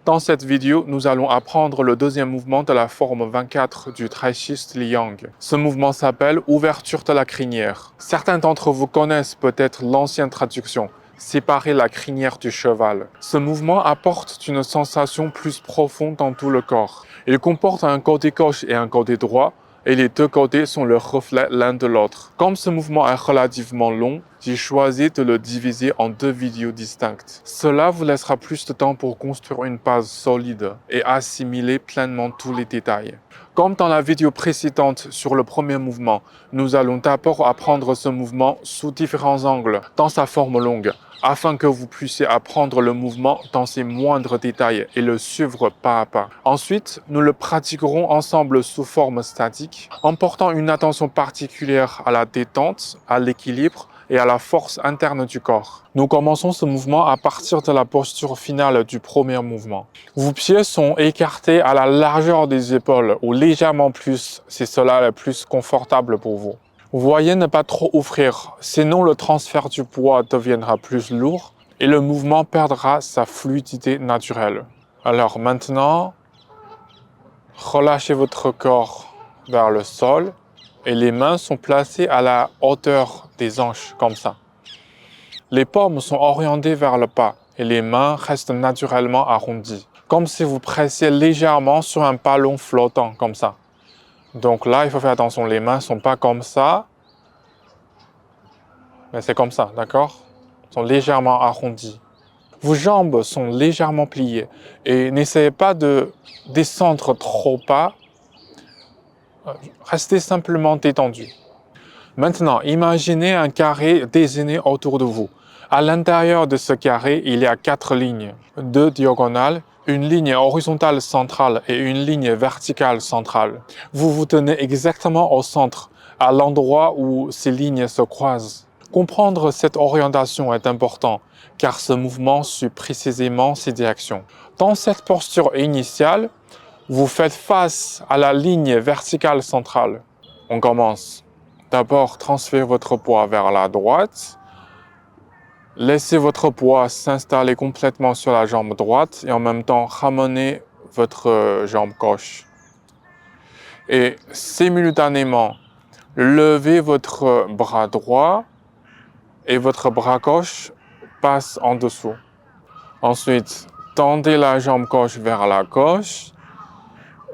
Dans cette vidéo, nous allons apprendre le deuxième mouvement de la forme 24 du Tai Chi Style Yang. Ce mouvement s'appelle ouverture de la crinière. Certains d'entre vous connaissent peut-être l'ancienne traduction, séparer la crinière du cheval. Ce mouvement apporte une sensation plus profonde dans tout le corps. Il comporte un côté gauche et un côté droit, et les deux côtés sont le reflet l'un de l'autre. Comme ce mouvement est relativement long, j'ai choisi de le diviser en deux vidéos distinctes. Cela vous laissera plus de temps pour construire une base solide et assimiler pleinement tous les détails. Comme dans la vidéo précédente sur le premier mouvement, nous allons d'abord apprendre ce mouvement sous différents angles, dans sa forme longue, afin que vous puissiez apprendre le mouvement dans ses moindres détails et le suivre pas à pas. Ensuite, nous le pratiquerons ensemble sous forme statique, en portant une attention particulière à la détente, à l'équilibre et à la force interne du corps. Nous commençons ce mouvement à partir de la posture finale du premier mouvement. Vos pieds sont écartés à la largeur des épaules ou légèrement plus, si cela est plus confortable pour vous. Vous voyez ne pas trop ouvrir, sinon le transfert du poids deviendra plus lourd et le mouvement perdra sa fluidité naturelle. Alors maintenant, relâchez votre corps vers le sol et les mains sont placées à la hauteur des hanches, comme ça. Les paumes sont orientées vers le bas et les mains restent naturellement arrondies, comme si vous pressiez légèrement sur un ballon flottant, comme ça. Donc là, il faut faire attention, les mains ne sont pas comme ça, mais c'est comme ça, d'accord? Elles sont légèrement arrondies. Vos jambes sont légèrement pliées et n'essayez pas de descendre trop bas, restez simplement détendu. Maintenant, imaginez un carré dessiné autour de vous. À l'intérieur de ce carré, il y a 4 lignes, 2 diagonales, une ligne horizontale centrale et une ligne verticale centrale. Vous vous tenez exactement au centre, à l'endroit où ces lignes se croisent. Comprendre cette orientation est important, car ce mouvement suit précisément ces directions. Dans cette posture initiale, vous faites face à la ligne verticale centrale. On commence. D'abord, transférez votre poids vers la droite. Laissez votre poids s'installer complètement sur la jambe droite et en même temps, ramenez votre jambe gauche. Et simultanément, levez votre bras droit et votre bras gauche passe en dessous. Ensuite, tendez la jambe gauche vers la gauche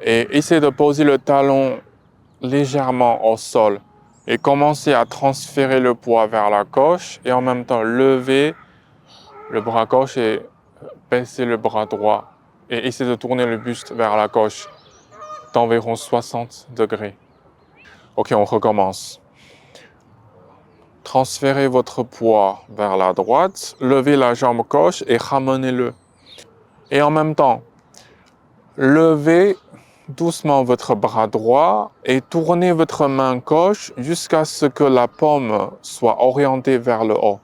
et essayez de poser le talon légèrement au sol. Et commencez à transférer le poids vers la gauche et en même temps lever le bras gauche et baisser le bras droit. Et essayez de tourner le buste vers la gauche d'environ 60 degrés. Ok, on recommence. Transférez votre poids vers la droite, levez la jambe gauche et ramenez-le. Et en même temps, levez doucement votre bras droit et tournez votre main gauche jusqu'à ce que la paume soit orientée vers le haut.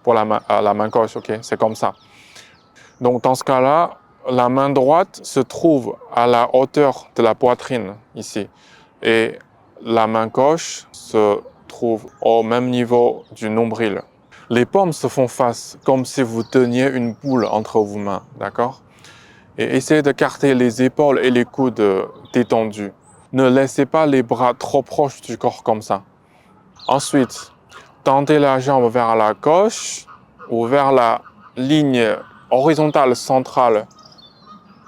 Pour la main gauche, ok, c'est comme ça. Donc dans ce cas-là, la main droite se trouve à la hauteur de la poitrine, ici. Et la main gauche se trouve au même niveau du nombril. Les paumes se font face comme si vous teniez une boule entre vos mains, d'accord? Et essayez de carter les épaules et les coudes détendus. Ne laissez pas les bras trop proches du corps comme ça. Ensuite, tendez la jambe vers la gauche ou vers la ligne horizontale centrale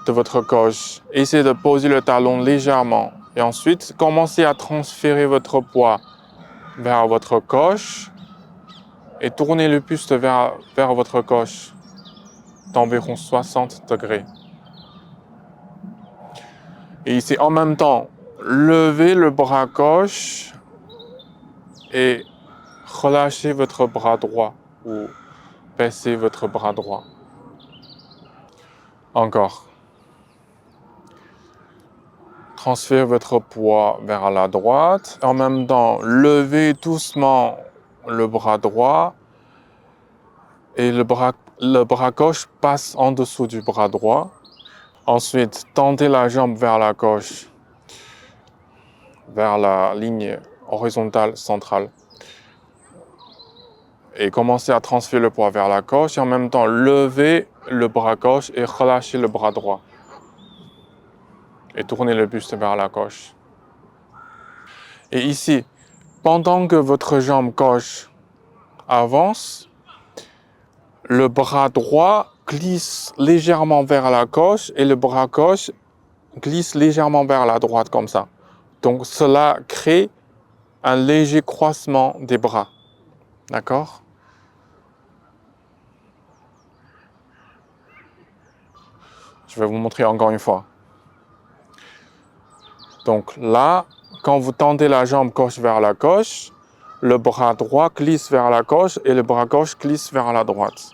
de votre gauche. Essayez de poser le talon légèrement. Et ensuite, commencez à transférer votre poids vers votre gauche et tournez le buste vers votre gauche d'environ 60 degrés. Et ici, en même temps, levez le bras gauche et relâchez votre bras droit ou baissez votre bras droit. Encore. Transférez votre poids vers la droite. En même temps, levez doucement le bras droit et le bras gauche passe en dessous du bras droit. Ensuite, tendez la jambe vers la gauche, vers la ligne horizontale centrale. Et commencez à transférer le poids vers la gauche et en même temps, levez le bras gauche et relâchez le bras droit. Et tournez le buste vers la gauche. Et ici, pendant que votre jambe gauche avance, le bras droit glisse légèrement vers la gauche et le bras gauche glisse légèrement vers la droite comme ça. Donc cela crée un léger croisement des bras. D'accord? Je vais vous montrer encore une fois. Donc là, quand vous tendez la jambe gauche vers la gauche, le bras droit glisse vers la gauche et le bras gauche glisse vers la droite.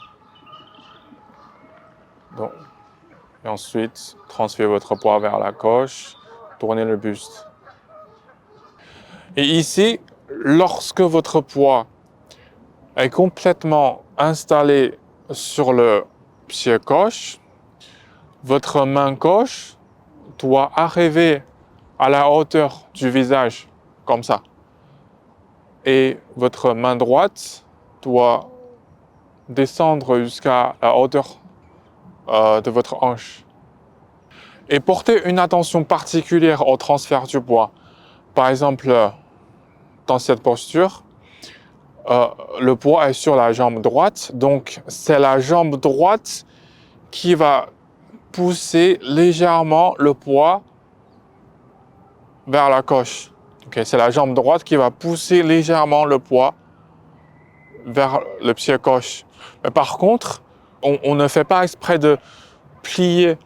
Donc, et ensuite, transférez votre poids vers la gauche, tournez le buste. Et ici, lorsque votre poids est complètement installé sur le pied gauche, votre main gauche doit arriver à la hauteur du visage, comme ça. Et votre main droite doit descendre jusqu'à la hauteur de votre hanche. Et portez une attention particulière au transfert du poids. Par exemple, dans cette posture, le poids est sur la jambe droite, donc c'est la jambe droite qui va pousser légèrement le poids vers la gauche. Okay, c'est la jambe droite qui va pousser légèrement le poids vers le pied gauche. Mais par contre, on ne fait pas exprès de plier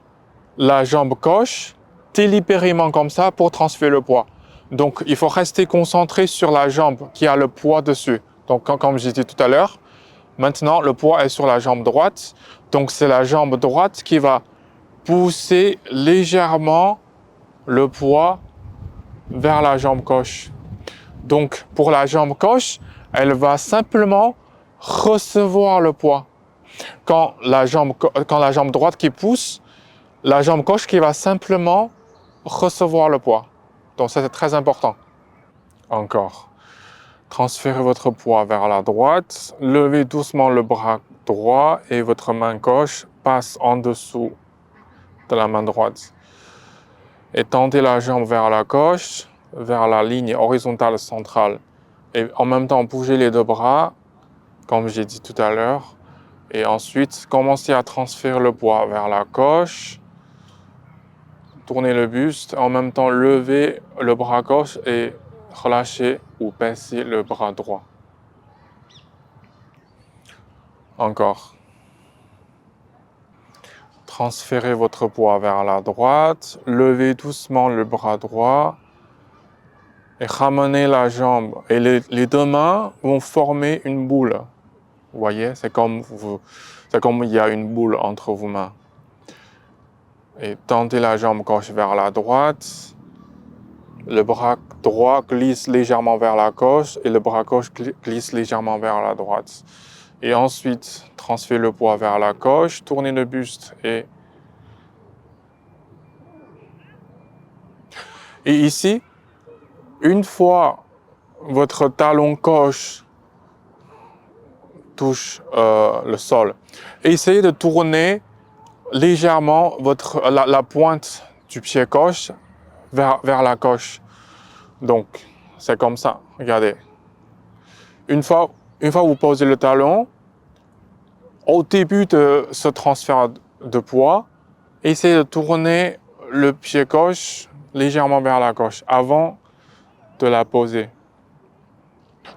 la jambe gauche délibérément comme ça pour transférer le poids. Donc, il faut rester concentré sur la jambe qui a le poids dessus. Donc, comme j'ai dit tout à l'heure, maintenant, le poids est sur la jambe droite. Donc, c'est la jambe droite qui va pousser légèrement le poids vers la jambe gauche. Donc, pour la jambe gauche, elle va simplement recevoir le poids. Quand la jambe droite qui pousse, la jambe gauche qui va simplement recevoir le poids. Donc ça, c'est très important. Encore. Transférez votre poids vers la droite. Levez doucement le bras droit et votre main gauche passe en dessous de la main droite. Et tendez la jambe vers la gauche, vers la ligne horizontale centrale. Et en même temps, bougez les deux bras, comme j'ai dit tout à l'heure. Et ensuite, commencez à transférer le poids vers la gauche. Tournez le buste, en même temps levez le bras gauche et relâchez ou baissez le bras droit. Encore. Transférez votre poids vers la droite, levez doucement le bras droit et ramenez la jambe. Et les deux mains vont former une boule. Vous voyez, c'est comme il y a une boule entre vos mains. Et tendez la jambe gauche vers la droite. Le bras droit glisse légèrement vers la gauche et le bras gauche glisse légèrement vers la droite. Et ensuite, transférez le poids vers la gauche, tournez le buste et ici, une fois votre talon gauche touche le sol, essayez de tourner légèrement la pointe du pied gauche vers la gauche. Donc, c'est comme ça. Regardez. Une fois vous posez le talon, au début de ce transfert de poids, essayez de tourner le pied gauche légèrement vers la gauche avant de la poser.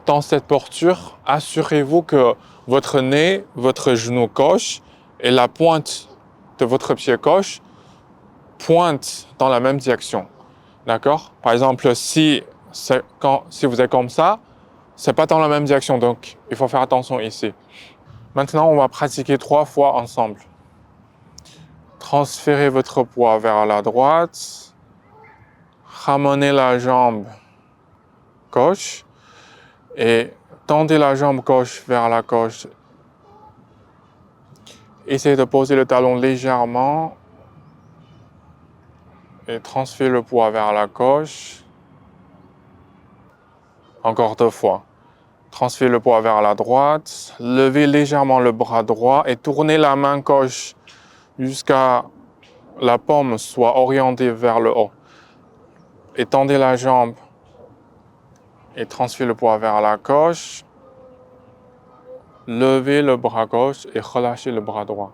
Dans cette posture, assurez-vous que votre nez, votre genou gauche et la pointe de votre pied gauche pointent dans la même direction. D'accord? Par exemple, si vous êtes comme ça, c'est pas dans la même direction, donc il faut faire attention ici. Maintenant, on va pratiquer 3 fois ensemble. Transférez votre poids vers la droite. Ramenez la jambe gauche et tendez la jambe gauche vers la gauche. Essayez de poser le talon légèrement et transférez le poids vers la gauche. Encore 2 fois. Transférez le poids vers la droite. Levez légèrement le bras droit et tournez la main gauche jusqu'à la paume soit orientée vers le haut. Étendez la jambe et transférez le poids vers la gauche. Levez le bras gauche et relâchez le bras droit.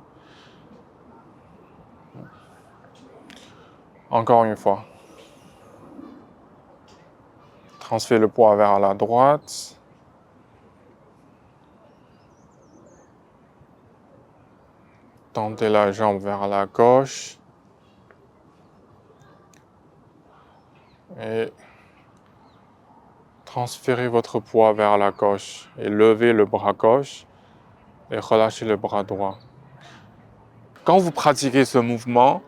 Encore une fois. Transférez le poids vers la droite. Tendez la jambe vers la gauche. Et transférez votre poids vers la gauche. Et levez le bras gauche et relâchez le bras droit. Quand vous pratiquez ce mouvement,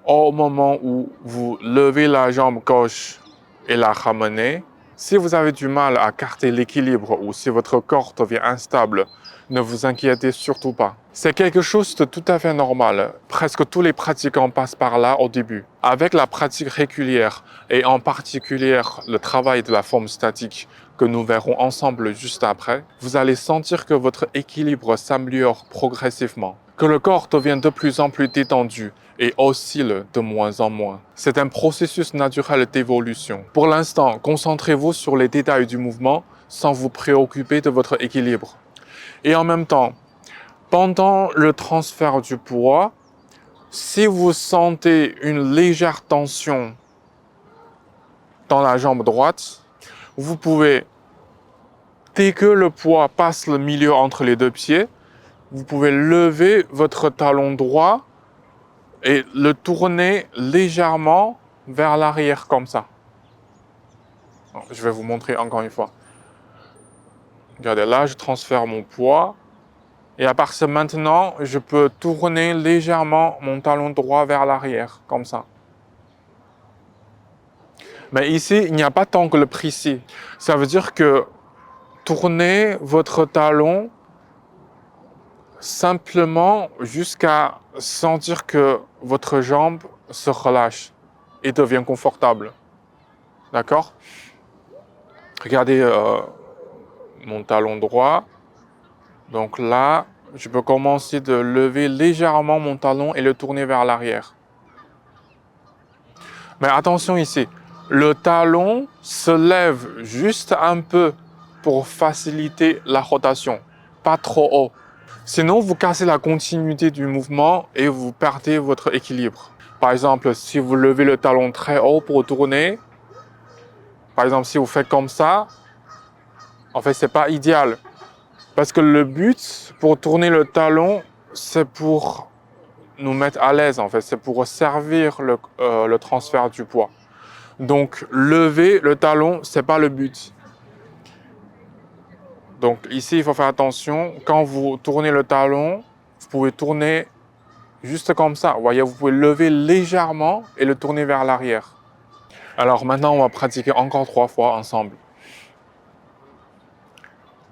au moment où vous levez la jambe gauche et la ramenez, si vous avez du mal à garder l'équilibre ou si votre corps devient instable, ne vous inquiétez surtout pas. C'est quelque chose de tout à fait normal. Presque tous les pratiquants passent par là au début. Avec la pratique régulière et en particulier le travail de la forme statique que nous verrons ensemble juste après, vous allez sentir que votre équilibre s'améliore progressivement, que le corps devient de plus en plus détendu et oscille de moins en moins. C'est un processus naturel d'évolution. Pour l'instant, concentrez-vous sur les détails du mouvement sans vous préoccuper de votre équilibre. Et en même temps, pendant le transfert du poids, si vous sentez une légère tension dans la jambe droite, vous pouvez, dès que le poids passe le milieu entre les deux pieds, vous pouvez lever votre talon droit et le tourner légèrement vers l'arrière comme ça. Je vais vous montrer encore une fois. Regardez, là, je transfère mon poids. Et à partir de maintenant, je peux tourner légèrement mon talon droit vers l'arrière, comme ça. Mais ici, il n'y a pas d'angle précis. Ça veut dire que tournez votre talon simplement jusqu'à sentir que votre jambe se relâche et devient confortable. D'accord? Regardez mon talon droit. Donc là, je peux commencer de lever légèrement mon talon et le tourner vers l'arrière. Mais attention ici, le talon se lève juste un peu pour faciliter la rotation, pas trop haut. Sinon, vous cassez la continuité du mouvement et vous perdez votre équilibre. Par exemple, si vous levez le talon très haut pour tourner, par exemple, si vous faites comme ça, en fait, c'est pas idéal. Parce que le but pour tourner le talon, c'est pour nous mettre à l'aise, en fait. C'est pour servir le transfert du poids. Donc, lever le talon, c'est pas le but. Donc, ici, il faut faire attention. Quand vous tournez le talon, vous pouvez tourner juste comme ça. Vous voyez, vous pouvez lever légèrement et le tourner vers l'arrière. Alors, maintenant, on va pratiquer encore 3 fois ensemble.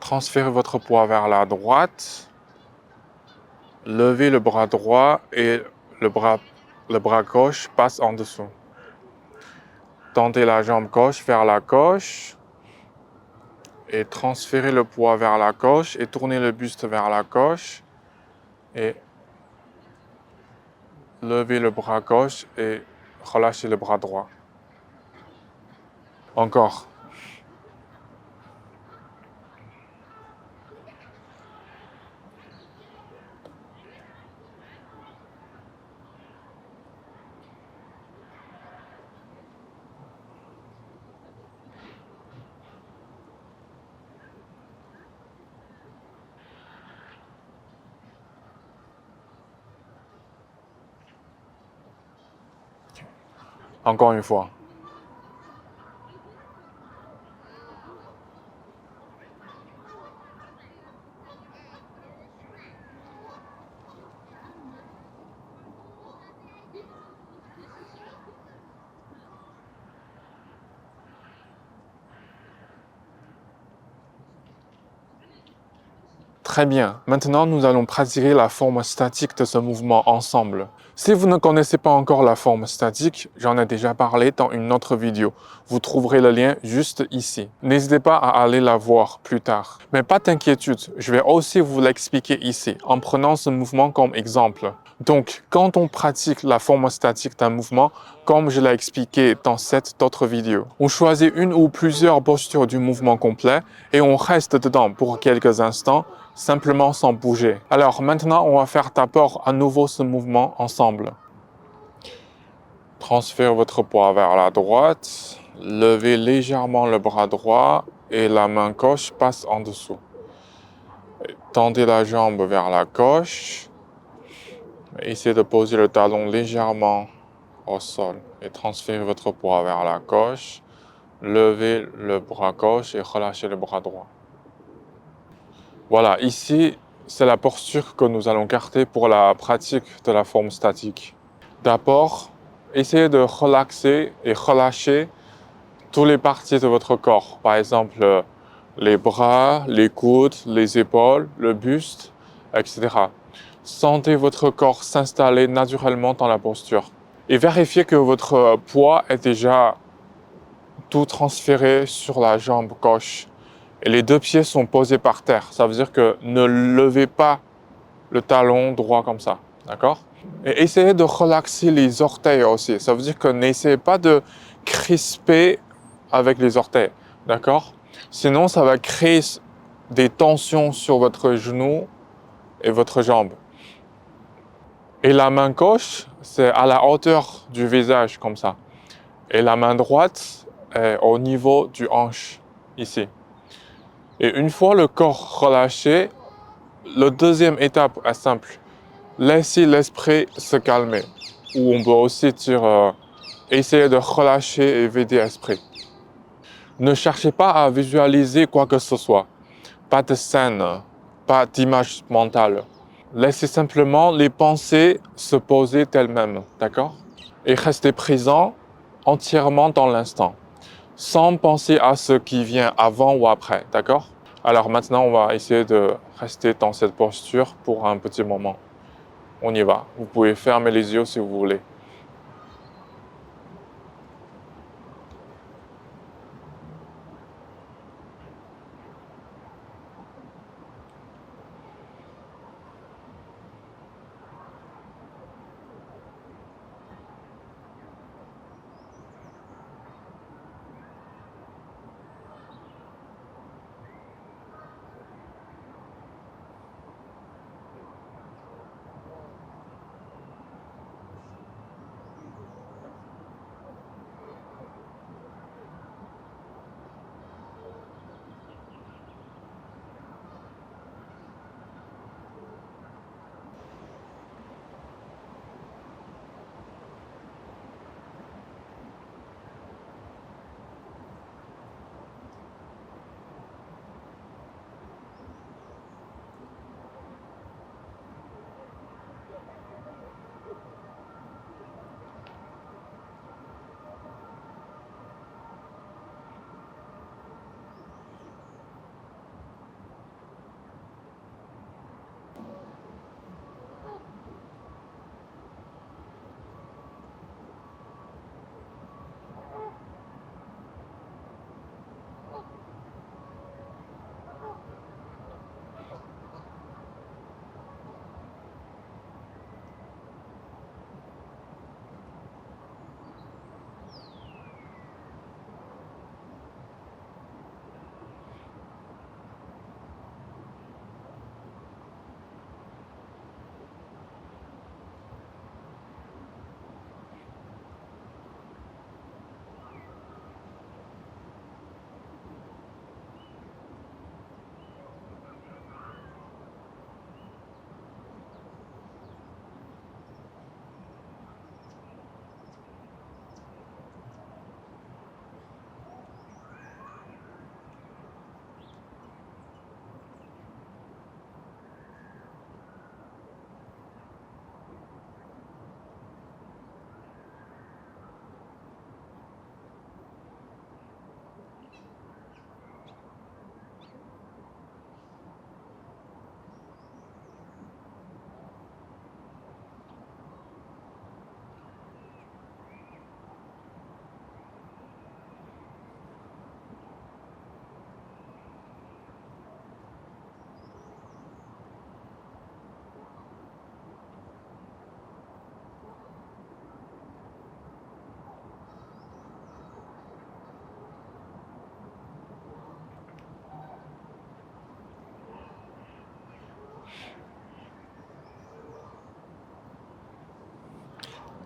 Transférez votre poids vers la droite. Levez le bras droit et le bras gauche passe en dessous. Tendez la jambe gauche vers la gauche. Et transférez le poids vers la gauche et tournez le buste vers la gauche et levez le bras gauche et relâchez le bras droit. Encore. Encore une fois. Très bien, maintenant nous allons pratiquer la forme statique de ce mouvement ensemble. Si vous ne connaissez pas encore la forme statique, j'en ai déjà parlé dans une autre vidéo. Vous trouverez le lien juste ici. N'hésitez pas à aller la voir plus tard. Mais pas d'inquiétude, je vais aussi vous l'expliquer ici, en prenant ce mouvement comme exemple. Donc, quand on pratique la forme statique d'un mouvement, comme je l'ai expliqué dans cette autre vidéo, on choisit une ou plusieurs postures du mouvement complet et on reste dedans pour quelques instants, simplement sans bouger. Alors maintenant, on va faire d'abord à nouveau ce mouvement ensemble. Transférez votre poids vers la droite, levez légèrement le bras droit et la main gauche passe en dessous. Tendez la jambe vers la gauche. Essayez de poser le talon légèrement au sol et transférez votre poids vers la gauche. Levez le bras gauche et relâchez le bras droit. Voilà, ici, c'est la posture que nous allons garder pour la pratique de la forme statique. D'abord, essayez de relaxer et relâcher toutes les parties de votre corps. Par exemple, les bras, les coudes, les épaules, le buste, etc. Sentez votre corps s'installer naturellement dans la posture. Et vérifiez que votre poids est déjà tout transféré sur la jambe gauche. Et les deux pieds sont posés par terre. Ça veut dire que ne levez pas le talon droit comme ça. D'accord? Et essayez de relaxer les orteils aussi. Ça veut dire que n'essayez pas de crisper avec les orteils. D'accord? Sinon, ça va créer des tensions sur votre genou et votre jambe. Et la main gauche, c'est à la hauteur du visage, comme ça. Et la main droite est au niveau du hanche, ici. Et une fois le corps relâché, la deuxième étape est simple. Laissez l'esprit se calmer. Ou on peut aussi dire, essayer de relâcher et vider l'esprit. Ne cherchez pas à visualiser quoi que ce soit. Pas de scène, pas d'image mentale. Laissez simplement les pensées se poser d'elles-mêmes, d'accord? Et restez présent entièrement dans l'instant, sans penser à ce qui vient avant ou après, d'accord? Alors maintenant, on va essayer de rester dans cette posture pour un petit moment. On y va. Vous pouvez fermer les yeux si vous voulez.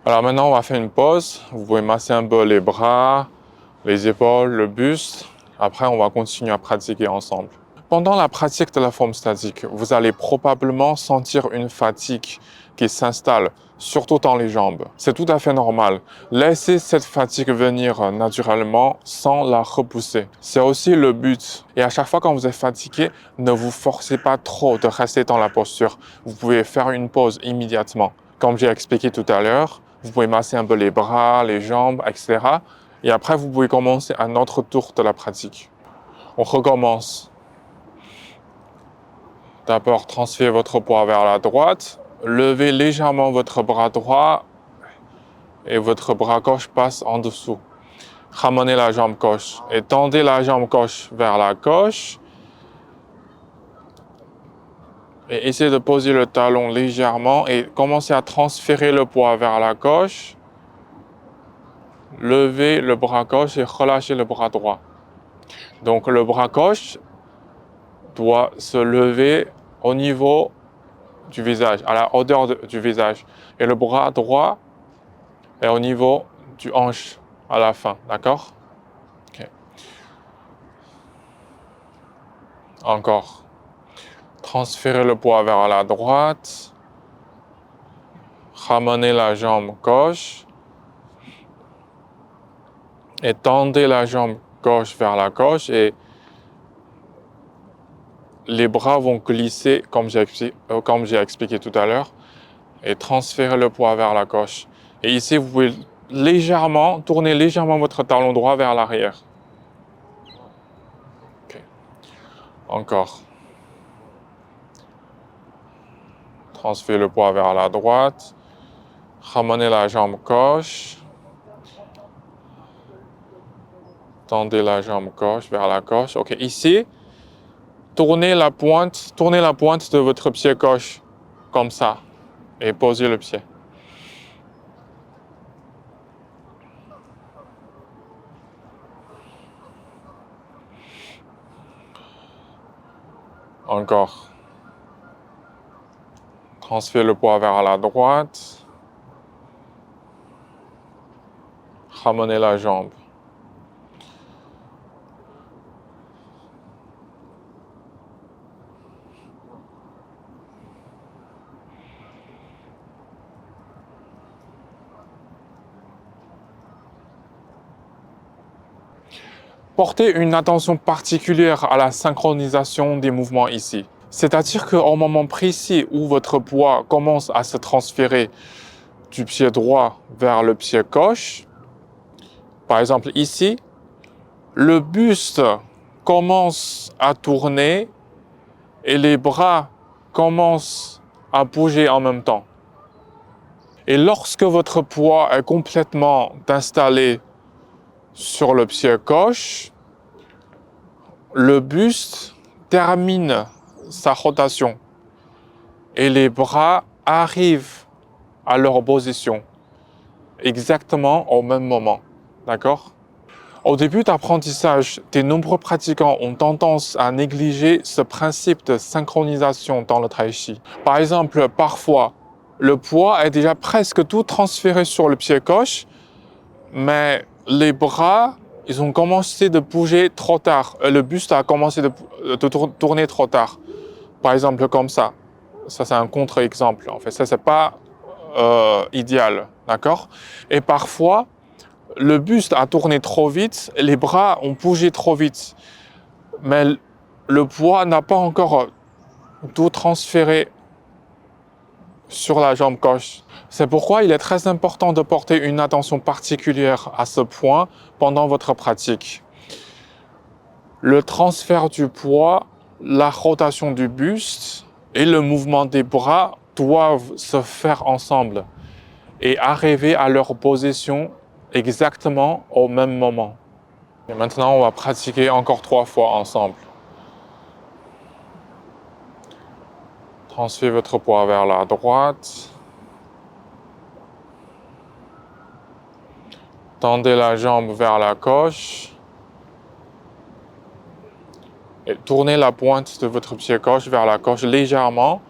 Alors maintenant, on va faire une pause. Vous pouvez masser un peu les bras, les épaules, le buste. Après, on va continuer à pratiquer ensemble. Pendant la pratique de la forme statique, vous allez probablement sentir une fatigue qui s'installe, surtout dans les jambes. C'est tout à fait normal. Laissez cette fatigue venir naturellement sans la repousser. C'est aussi le but. Et à chaque fois quand vous êtes fatigué, ne vous forcez pas trop de rester dans la posture. Vous pouvez faire une pause immédiatement. Comme j'ai expliqué tout à l'heure, vous pouvez masser un peu les bras, les jambes, etc. Et après, vous pouvez commencer un autre tour de la pratique. On recommence. D'abord, transférez votre poids vers la droite. Levez légèrement votre bras droit et votre bras gauche passe en dessous. Ramenez la jambe gauche et tendez la jambe gauche vers la gauche. Et essayez de poser le talon légèrement et commencez à transférer le poids vers la gauche. Levez le bras gauche et relâchez le bras droit. Donc le bras gauche doit se lever au niveau du visage, à la hauteur du visage. Et le bras droit est au niveau du hanche à la fin, d'accord? Okay. Encore. Transférez le poids vers la droite. Ramenez la jambe gauche. Et tendez la jambe gauche vers la gauche et les bras vont glisser comme j'ai expliqué tout à l'heure et transférez le poids vers la gauche. Et ici, vous pouvez tourner légèrement votre talon droit vers l'arrière. Okay. Encore. Transférez le poids vers la droite. Ramenez la jambe gauche. Tendez la jambe gauche vers la gauche. Ok, ici, tournez la pointe de votre pied gauche comme ça et posez le pied. Encore. Transférez le poids vers la droite. Ramenez la jambe. Portez une attention particulière à la synchronisation des mouvements ici. C'est-à-dire qu'au moment précis où votre poids commence à se transférer du pied droit vers le pied gauche, par exemple ici, le buste commence à tourner et les bras commencent à bouger en même temps. Et lorsque votre poids est complètement installé sur le pied gauche, le buste termine sa rotation et les bras arrivent à leur position exactement au même moment. D'accord? Au début d'apprentissage, de nombreux pratiquants ont tendance à négliger ce principe de synchronisation dans le tai chi. Par exemple, parfois, le poids est déjà presque tout transféré sur le pied gauche, mais les bras, ils ont commencé de bouger trop tard. Le buste a commencé de tourner trop tard. Par exemple, comme ça. Ça, c'est un contre-exemple. En fait, ça, c'est pas idéal. D'accord? Et parfois, le buste a tourné trop vite, les bras ont bougé trop vite, mais le poids n'a pas encore tout transféré sur la jambe gauche. C'est pourquoi il est très important de porter une attention particulière à ce point pendant votre pratique. Le transfert du poids, la rotation du buste et le mouvement des bras doivent se faire ensemble et arriver à leur position exactement au même moment. Et maintenant, on va pratiquer encore 3 fois ensemble. Transférez votre poids vers la droite. Tendez la jambe vers la gauche. Et tournez la pointe de votre pied gauche vers la gauche légèrement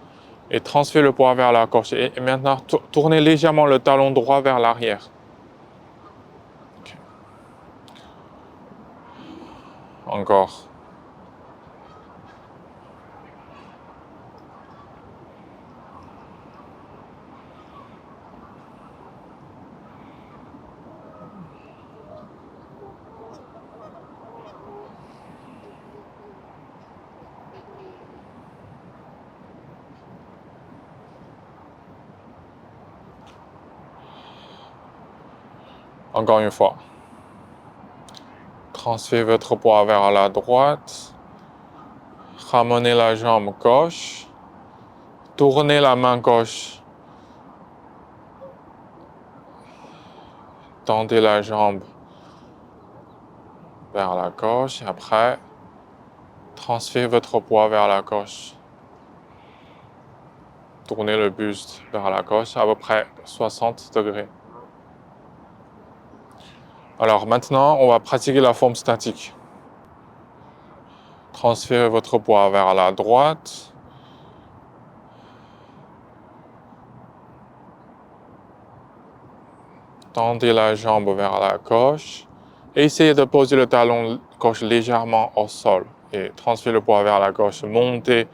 Et transférez le poids vers la gauche. Et maintenant, tournez légèrement le talon droit vers l'arrière. Okay. Encore. Encore une fois. Transférez votre poids vers la droite. Ramenez la jambe gauche. Tournez la main gauche. Tendez la jambe vers la gauche. Et après, transférez votre poids vers la gauche. Tournez le buste vers la gauche à peu près 60 degrés. Alors maintenant, on va pratiquer la forme statique. Transférez votre poids vers la droite. Tendez la jambe vers la gauche. Essayez de poser le talon gauche légèrement au sol. Et transférez le poids vers la gauche. Montez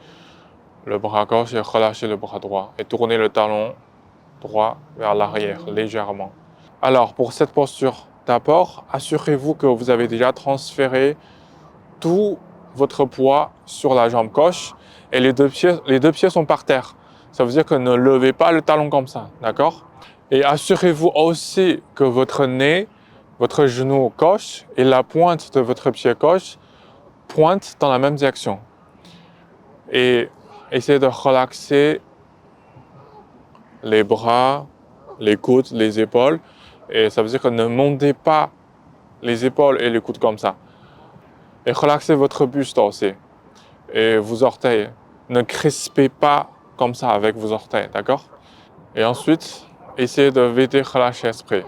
le bras gauche et relâchez le bras droit. Et tournez le talon droit vers l'arrière légèrement. Alors pour cette posture d'apport, assurez-vous que vous avez déjà transféré tout votre poids sur la jambe gauche et les deux pieds sont par terre. Ça veut dire que ne levez pas le talon comme ça, d'accord? Et assurez-vous aussi que votre nez, votre genou gauche et la pointe de votre pied gauche pointent dans la même direction. Et essayez de relaxer les bras, les coudes, les épaules. Et ça veut dire que ne montez pas les épaules et les coudes comme ça. Et relaxez votre buste aussi. Et vos orteils. Ne crispez pas comme ça avec vos orteils, d'accord? Et ensuite, essayez de vite relâcher l'esprit.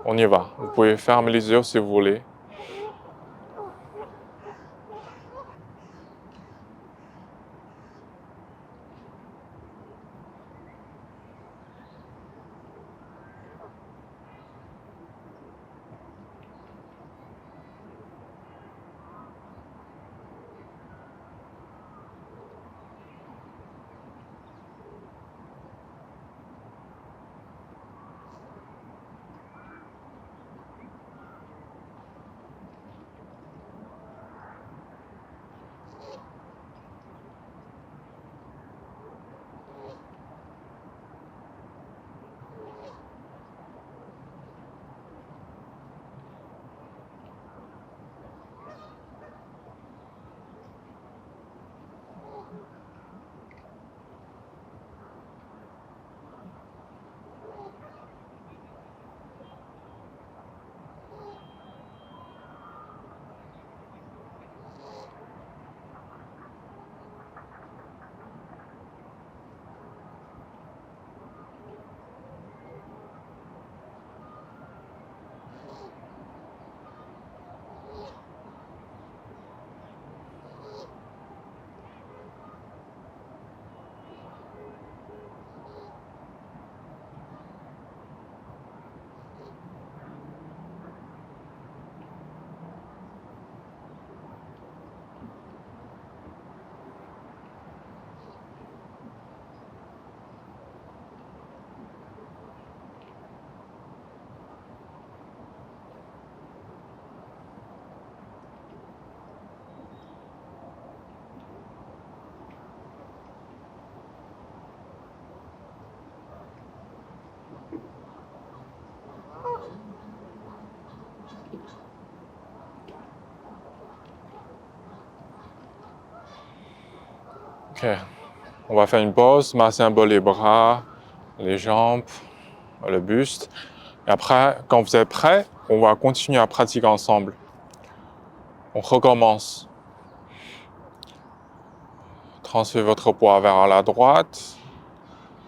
On y va. Vous pouvez fermer les yeux si vous voulez. Ok. On va faire une pause, masser un peu les bras, les jambes, le buste. Et après, quand vous êtes prêts, on va continuer à pratiquer ensemble. On recommence. Transférez votre poids vers la droite.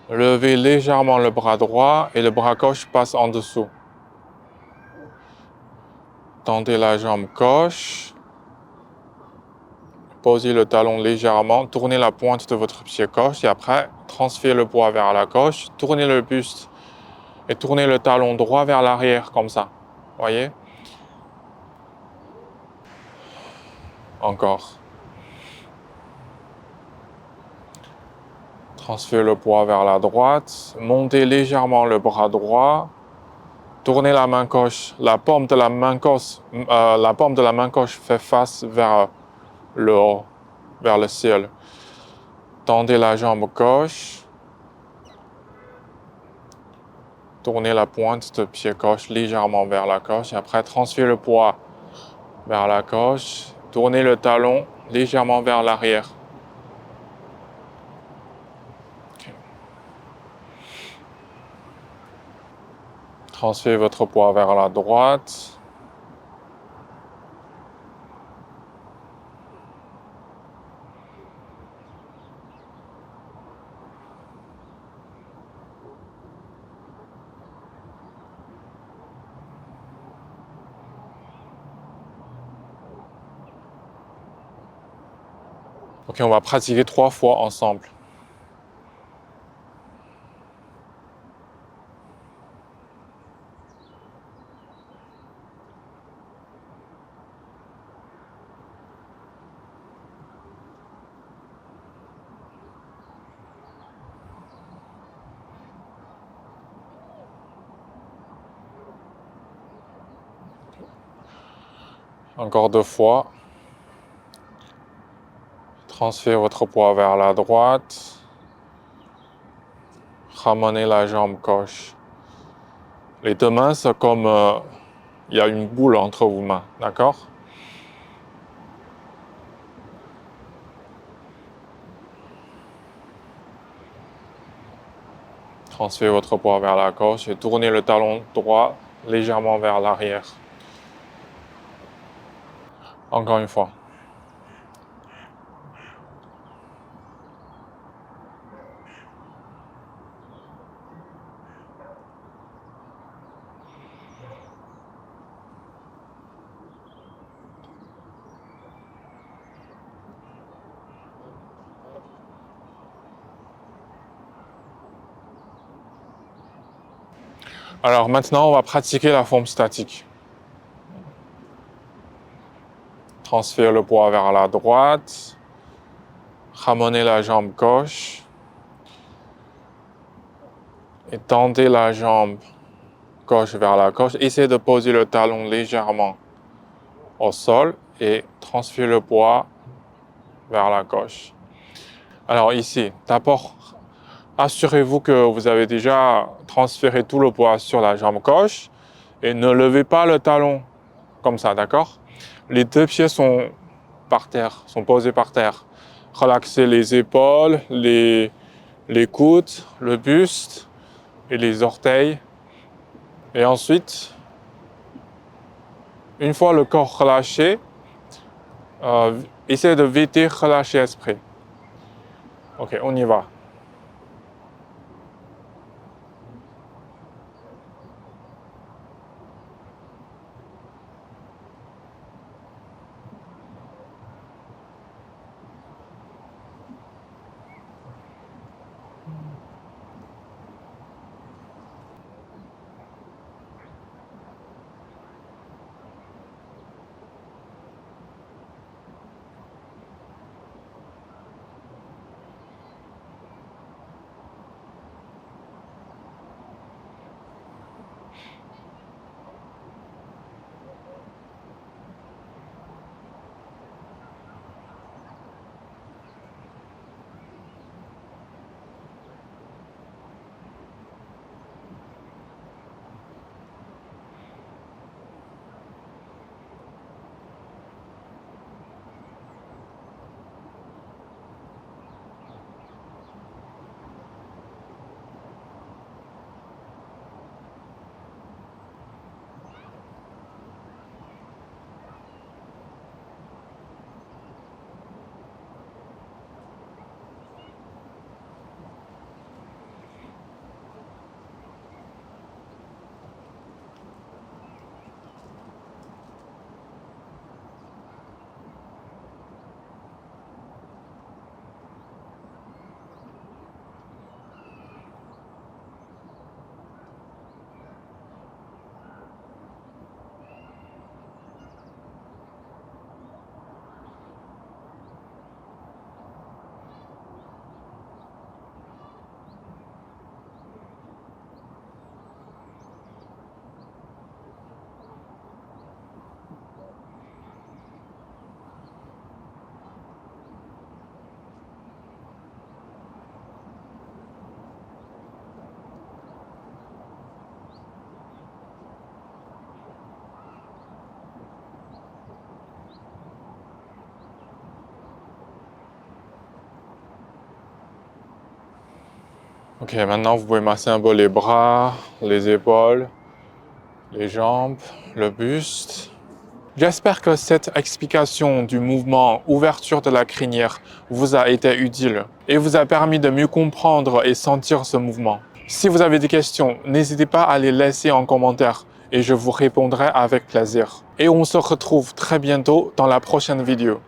Levez légèrement le bras droit et le bras gauche passe en dessous. Tendez la jambe gauche. posez le talon légèrement, tournez la pointe de votre pied gauche et après, transférez le poids vers la gauche, tournez le buste et tournez le talon droit vers l'arrière comme ça. Voyez? Encore. Transférez le poids vers la droite, montez légèrement le bras droit, tournez la main gauche, la paume de la main gauche fait face vers le haut, vers le ciel. Tendez la jambe gauche, tournez la pointe de pied gauche légèrement vers la gauche, et après transférez le poids vers la gauche, tournez le talon légèrement vers l'arrière. Transférez votre poids vers la droite. Ok, on va pratiquer 3 fois ensemble. Encore 2 fois. Transférez votre poids vers la droite. Ramenez la jambe gauche. Les deux mains, c'est comme il y a une boule entre vos mains, d'accord? Transférez votre poids vers la gauche et tournez le talon droit légèrement vers l'arrière. Encore une fois. Alors maintenant, on va pratiquer la forme statique. Transférez le poids vers la droite. Ramenez la jambe gauche. Et tendez la jambe gauche vers la gauche. Essayez de poser le talon légèrement au sol et transférez le poids vers la gauche. Alors ici, d'abord, assurez-vous que vous avez déjà transféré tout le poids sur la jambe gauche et ne levez pas le talon comme ça, d'accord? Les deux pieds sont par terre, sont posés par terre. Relaxez les épaules, les coudes, le buste et les orteils. Et ensuite, une fois le corps relâché, essayez de vite relâcher l'esprit. Ok, on y va. Ok, maintenant vous pouvez masser un peu les bras, les épaules, les jambes, le buste. J'espère que cette explication du mouvement ouverture de la crinière vous a été utile et vous a permis de mieux comprendre et sentir ce mouvement. Si vous avez des questions, n'hésitez pas à les laisser en commentaire et je vous répondrai avec plaisir. Et on se retrouve très bientôt dans la prochaine vidéo.